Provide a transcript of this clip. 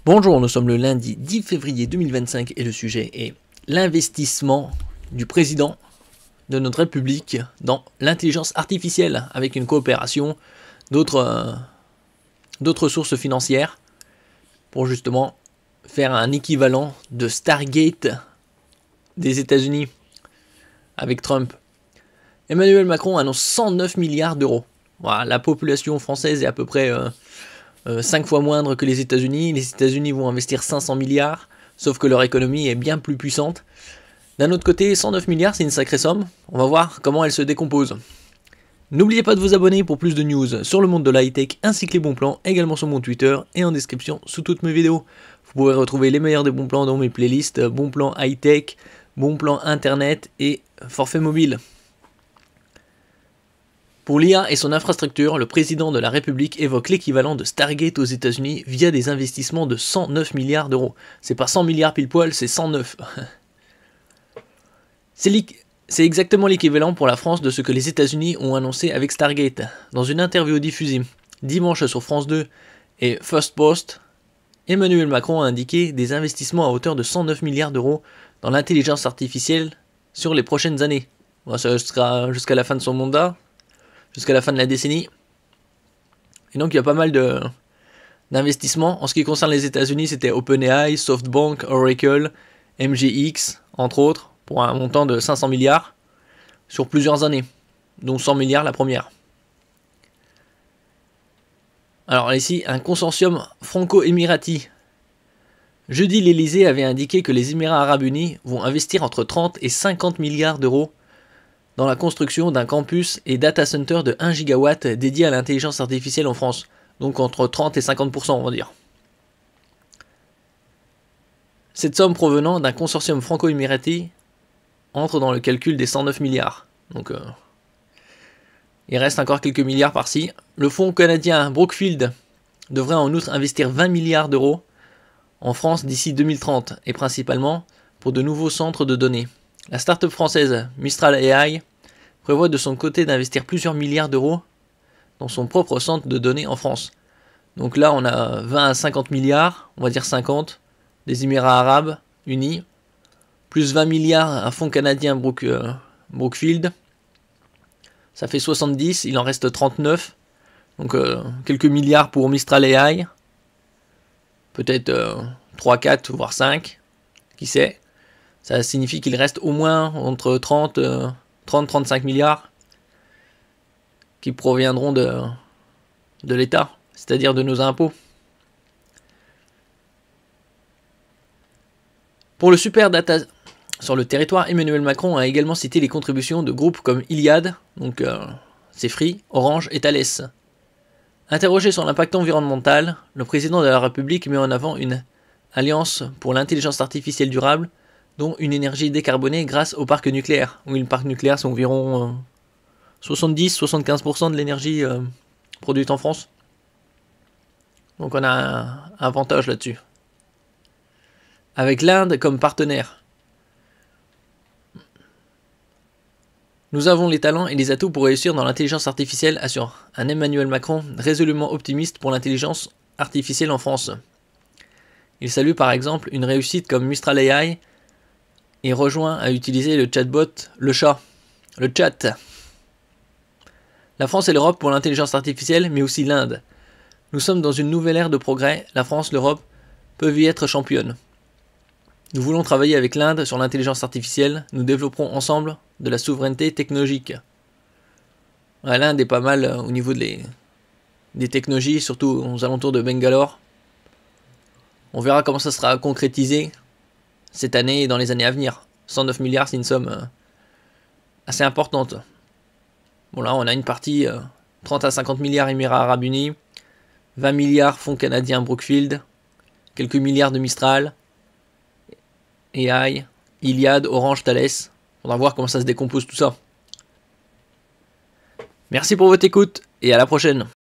Bonjour, nous sommes le lundi 10 février 2025 et le sujet est l'investissement du président de notre République dans l'intelligence artificielle avec une coopération d'autres sources financières pour justement faire un équivalent de Stargate des États-Unis avec Trump. Emmanuel Macron annonce 109 milliards d'euros. Voilà, la population française est à peu près 5 fois moindre que les États-Unis. Les États-Unis vont investir 500 milliards, sauf que leur économie est bien plus puissante. D'un autre côté, 109 milliards, c'est une sacrée somme. On va voir comment elle se décompose. N'oubliez pas de vous abonner pour plus de news sur le monde de la high-tech ainsi que les bons plans, également sur mon Twitter et en description sous toutes mes vidéos. Vous pourrez retrouver les meilleurs des bons plans dans mes playlists, bons plans high-tech, bons plans internet et forfait mobile. Pour l'IA et son infrastructure, le président de la République évoque l'équivalent de Stargate aux États-Unis via des investissements de 109 milliards d'euros. C'est pas 100 milliards pile poil, c'est 109. C'est exactement l'équivalent pour la France de ce que les États-Unis ont annoncé avec Stargate. Dans une interview diffusée dimanche sur France 2 et First Post, Emmanuel Macron a indiqué des investissements à hauteur de 109 milliards d'euros dans l'intelligence artificielle sur les prochaines années. Bon, ça sera jusqu'à la fin de son mandat, jusqu'à la fin de la décennie. Et donc il y a pas mal d'investissements. En ce qui concerne les États-Unis, c'était OpenAI, SoftBank, Oracle, MGX, entre autres, pour un montant de 500 milliards sur plusieurs années, dont 100 milliards la première. Alors ici, un consortium franco-émirati. Jeudi, l'Elysée avait indiqué que les Émirats arabes unis vont investir entre 30 et 50 milliards d'euros dans la construction d'un campus et data center de 1 gigawatt dédié à l'intelligence artificielle en France. Donc entre 30 et 50%, on va dire. Cette somme provenant d'un consortium franco-émirati entre dans le calcul des 109 milliards. Donc il reste encore quelques milliards par-ci. Le fonds canadien Brookfield devrait en outre investir 20 milliards d'euros en France d'ici 2030, et principalement pour de nouveaux centres de données. La start-up française Mistral AI prévoit de son côté d'investir plusieurs milliards d'euros dans son propre centre de données en France. Donc là, on a 20 à 50 milliards, on va dire 50, des Émirats arabes unis, plus 20 milliards un fonds canadien Brookfield. Ça fait 70, il en reste 39. Donc quelques milliards pour Mistral AI. Peut-être 3, 4, voire 5. Qui sait. Ça signifie qu'il reste au moins entre 30-35 milliards qui proviendront de l'État, c'est-à-dire de nos impôts. Pour le super data sur le territoire, Emmanuel Macron a également cité les contributions de groupes comme Iliad, donc c'est Free, Orange et Thales. Interrogé sur l'impact environnemental, le président de la République met en avant une alliance pour l'intelligence artificielle durable, dont une énergie décarbonée grâce au parc nucléaire. Oui, le parc nucléaire, c'est environ 70-75% de l'énergie produite en France. Donc on a un avantage là-dessus. Avec l'Inde comme partenaire. Nous avons les talents et les atouts pour réussir dans l'intelligence artificielle, assure un Emmanuel Macron résolument optimiste pour l'intelligence artificielle en France. Il salue par exemple une réussite comme Mistral AI et rejoint à utiliser le chatbot Le Chat. Le chat. La France et l'Europe pour l'intelligence artificielle, mais aussi l'Inde. Nous sommes dans une nouvelle ère de progrès. La France, l'Europe peuvent y être championnes. Nous voulons travailler avec l'Inde sur l'intelligence artificielle. Nous développerons ensemble de la souveraineté technologique. Ouais, l'Inde est pas mal au niveau des technologies, surtout aux alentours de Bangalore. On verra comment ça sera concrétisé cette année et dans les années à venir. 109 milliards, c'est une somme assez importante. Bon là, on a une partie 30 à 50 milliards Émirats arabes unis, 20 milliards fonds canadiens Brookfield, quelques milliards de Mistral, AI, Iliad, Orange, Thales. On va voir comment ça se décompose tout ça. Merci pour votre écoute et à la prochaine.